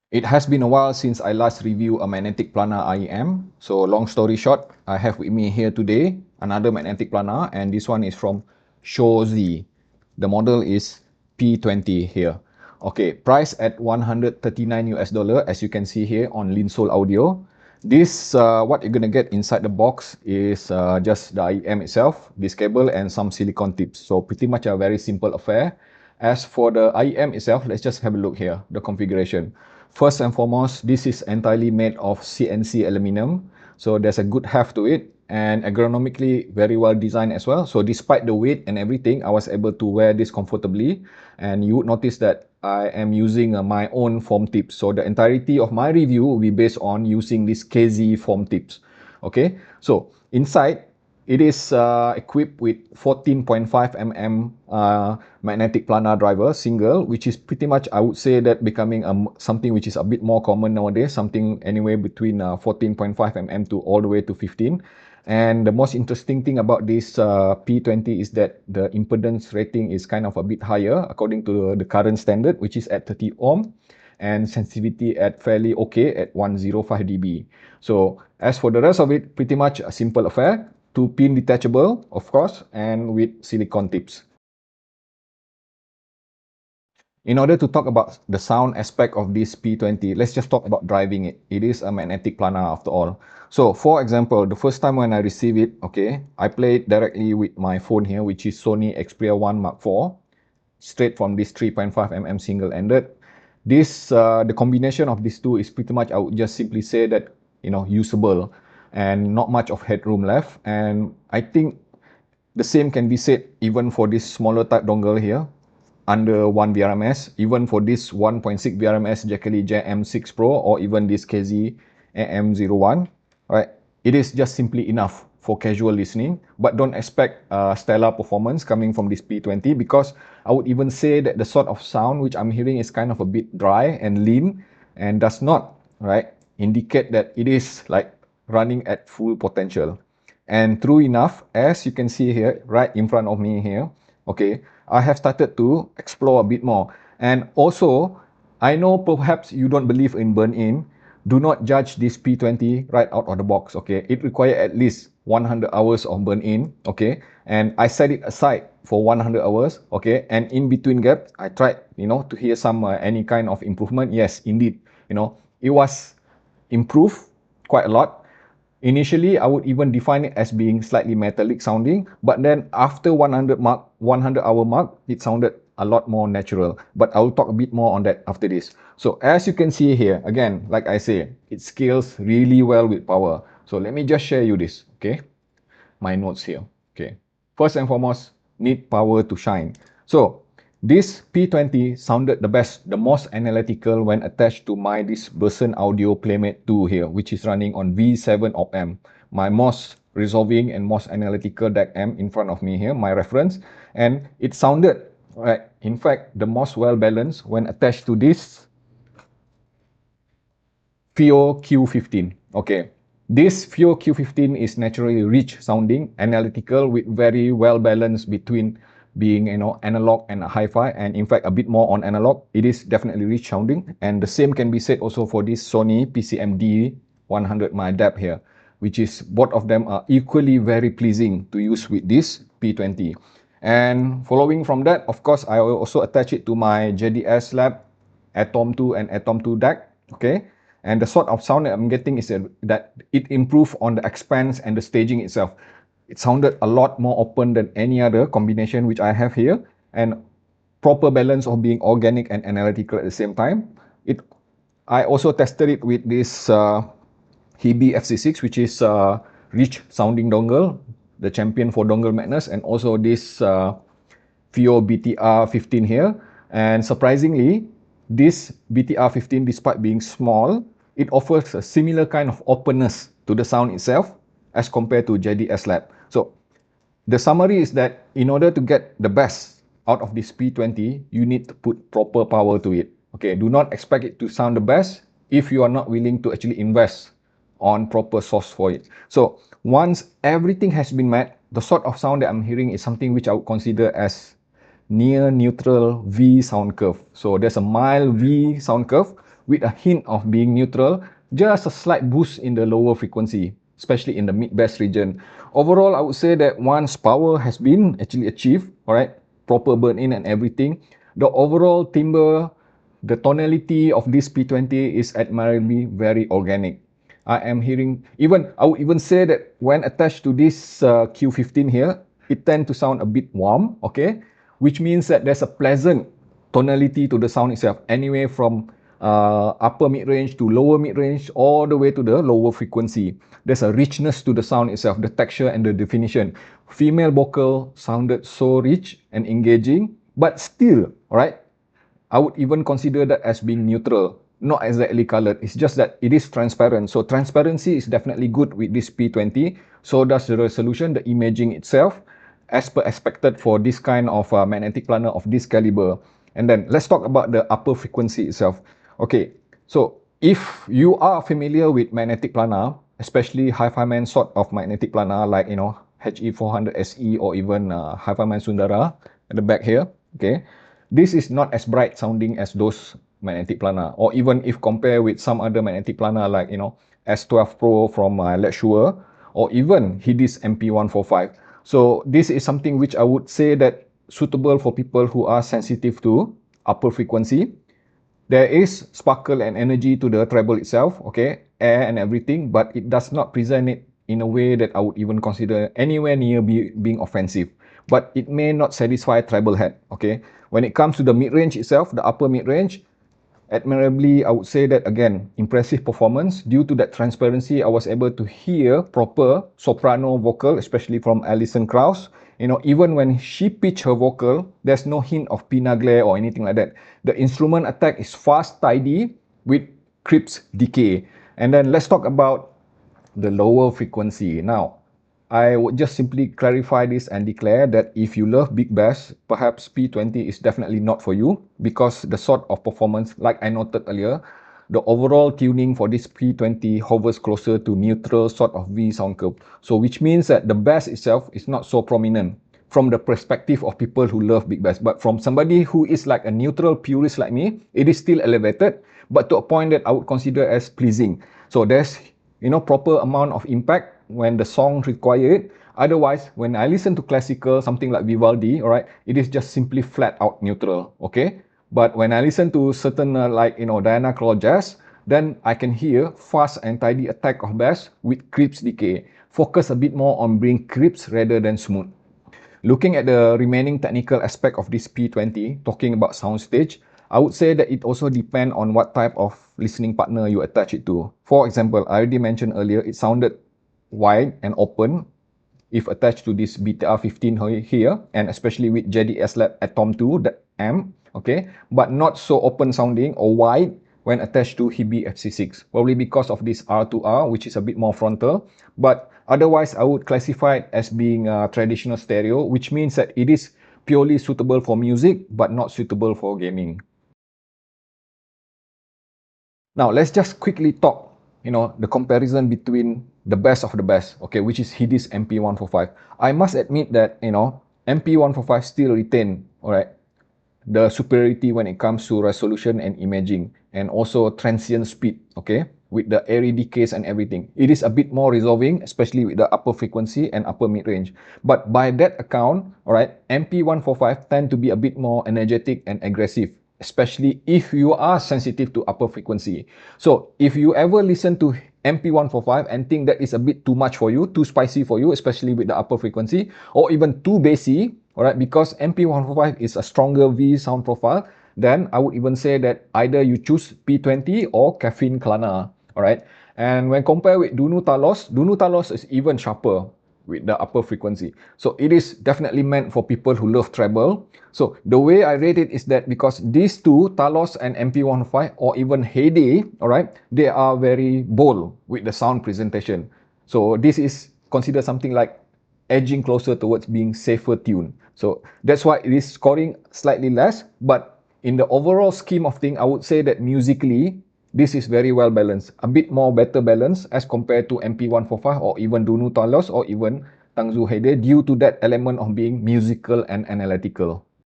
It has been a while since I last reviewed a magnetic planar IEM. So long story short, I have with me here today another magnetic planar, and this one is from SHOZY. The model is P20 here. Okay, price at 139 US dollar, as you can see here on Linsol Audio. This, what you're gonna get inside the box is just the IEM itself, this cable and some silicone tips. So pretty much a very simple affair. As for the IEM itself, let's just have a look here, the configuration. First and foremost, this is entirely made of CNC aluminum. So there's a good heft to it and ergonomically very well designed as well. So despite the weight and everything, I was able to wear this comfortably. And you would notice that I am using my own foam tips. So the entirety of my review will be based on using this KZ foam tips. Okay, so inside, it is equipped with 14.5 mm magnetic planar driver, single, which is pretty much, I would say, that becoming something which is a bit more common nowadays, something anywhere between 14.5 mm to all the way to 15. And the most interesting thing about this P20 is that the impedance rating is kind of a bit higher according to the current standard, which is at 30 ohm, and sensitivity at fairly okay at 105 dB. So as for the rest of it, pretty much a simple affair. 2-pin detachable, of course, and with silicone tips. In order to talk about the sound aspect of this P20, let's just talk about driving it. It is a magnetic planar after all. So for example, the first time when I received it, okay, I played directly with my phone here, which is Sony Xperia 1 Mark IV, straight from this 3.5 mm single-ended. This, the combination of these two is pretty much, I would just simply say that, usable and not much of headroom left. And I think the same can be said even for this smaller type dongle here, under 1 VRMS, even for this 1.6 VRMS Jackery JM6 Pro, or even this KZ AM01, right? It is just simply enough for casual listening, but don't expect stellar performance coming from this P20, because I would even say that the sort of sound which I'm hearing is kind of a bit dry and lean, and does not, right, indicate that it is like running at full potential. And true enough, as you can see here, right in front of me here, okay, I have started to explore a bit more. And also, I know perhaps you don't believe in burn-in. Do not judge this P20 right out of the box, okay? It requires at least 100 hours of burn-in, okay? And I set it aside for 100 hours, okay? And in between gaps, I tried, to hear some any kind of improvement. Yes, indeed, it was improved quite a lot. Initially, I would even define it as being slightly metallic sounding, but then after 100 hour mark, it sounded a lot more natural. But I will talk a bit more on that after this. So as you can see here, again, like I say, it scales really well with power. So let me just share you this, okay? My notes here, okay? First and foremost, need power to shine. So this P20 sounded the best, the most analytical when attached to my this Burson Audio Playmate 2 here, which is running on V7 op amp. My most resolving and most analytical DAC amp in front of me here, my reference. And it sounded, right, in fact, the most well balanced when attached to this FEO Q15. Okay. This FEO Q15 is naturally rich sounding, analytical, with very well balanced between being, analog and hi-fi, and in fact a bit more on analog. It is definitely rich sounding, and the same can be said also for this Sony PCMD 100 my DAP here, which is both of them are equally very pleasing to use with this P20. And following from that, of course, I will also attach it to my JDS Lab Atom 2 and Atom 2 DAC. Okay. And the sort of sound that I'm getting is that it improved on the expanse and the staging itself. It sounded a lot more open than any other combination which I have here, and proper balance of being organic and analytical at the same time. I also tested it with this Hebe FC6, which is rich sounding dongle, the champion for DongleMadness, and also this FEO BTR15 here. And surprisingly, this BTR15, despite being small, it offers a similar kind of openness to the sound itself as compared to JDS Lab. So the summary is that in order to get the best out of this P20, you need to put proper power to it. Okay, do not expect it to sound the best if you are not willing to actually invest on proper source for it. So once everything has been met, the sort of sound that I'm hearing is something which I would consider as near neutral V sound curve. So there's a mild V sound curve, with a hint of being neutral, just a slight boost in the lower frequency, especially in the mid-bass region. Overall, I would say that once power has been actually achieved, all right, proper burn-in and everything, the overall timbre, the tonality of this P20 is admirably very organic. I am hearing, I would even say that when attached to this Q15 here, it tends to sound a bit warm, okay? Which means that there's a pleasant tonality to the sound itself, anyway from upper mid-range to lower mid-range, all the way to the lower frequency. There's a richness to the sound itself, the texture and the definition. Female vocal sounded so rich and engaging, but still, alright, I would even consider that as being neutral, not exactly colored. It's just that it is transparent. So transparency is definitely good with this P20. So does the resolution, the imaging itself, as per expected for this kind of magnetic planar of this caliber. And then let's talk about the upper frequency itself. Okay, so if you are familiar with magnetic planar, especially Hi-Fi Man sort of magnetic planar like, HE400 SE or even Hi-Fi Man Sundara at the back here, okay, this is not as bright sounding as those magnetic planar, or even if compare with some other magnetic planar like, S12 Pro from Let's Sure, or even Hidis MP145. So this is something which I would say that suitable for people who are sensitive to upper frequency. There is sparkle and energy to the treble itself, okay, air and everything, but it does not present it in a way that I would even consider anywhere near being offensive. But it may not satisfy treble head, okay. When it comes to the mid-range itself, the upper mid-range, admirably, I would say that again, impressive performance. Due to that transparency, I was able to hear proper soprano vocal, especially from Alison Krauss. Even when she pitched her vocal, there's no hint of peanut glare or anything like that. The instrument attack is fast, tidy, with crisp decay. And then let's talk about the lower frequency. Now, I would just simply clarify this and declare that if you love big bass, perhaps P20 is definitely not for you, because the sort of performance, like I noted earlier, the overall tuning for this P20 hovers closer to neutral sort of V sound curve. So which means that the bass itself is not so prominent from the perspective of people who love big bass. But from somebody who is like a neutral purist like me, it is still elevated, but to a point that I would consider as pleasing. So there's proper amount of impact when the song require it. Otherwise, when I listen to classical, something like Vivaldi, alright, it is just simply flat out neutral, okay? But when I listen to certain Diana Krall jazz, then I can hear fast and tidy attack of bass with crisp decay. Focus a bit more on being crisp rather than smooth. Looking at the remaining technical aspect of this P20, talking about soundstage, I would say that it also depends on what type of listening partner you attach it to. For example, I already mentioned earlier, it sounded wide and open if attached to this BTR15 here, and especially with JDS Lab Atom 2, the amp, okay, but not so open sounding or wide when attached to Hebe FC6, probably because of this R2R, which is a bit more frontal. But otherwise, I would classify it as being a traditional stereo, which means that it is purely suitable for music, but not suitable for gaming. Now, let's just quickly talk, the comparison between the best of the best, okay, which is Hidis MP145. I must admit that, MP145 still retain, alright, the superiority when it comes to resolution and imaging, and also transient speed, okay, with the airy decays and everything. It is a bit more resolving, especially with the upper frequency and upper mid-range. But by that account, alright, MP145 tend to be a bit more energetic and aggressive, especially if you are sensitive to upper frequency. So if you ever listen to MP145 and think that is a bit too much for you, too spicy for you, especially with the upper frequency, or even too bassy, alright, because MP145 is a stronger V sound profile, then I would even say that either you choose P20 or Caffeine Planar, alright. And when compared with Dunu Talos is even sharper with the upper frequency. So it is definitely meant for people who love treble. So the way I rate it is that because these two, Talos and MP145 or even Heyday, alright, they are very bold with the sound presentation. So this is considered something like edging closer towards being safer tuned. So that's why it is scoring slightly less, but in the overall scheme of things, I would say that musically, this is very well balanced, a bit more better balanced as compared to MP145 or even Dunu Talos or even Tangzu Heyday, due to that element of being musical and analytical.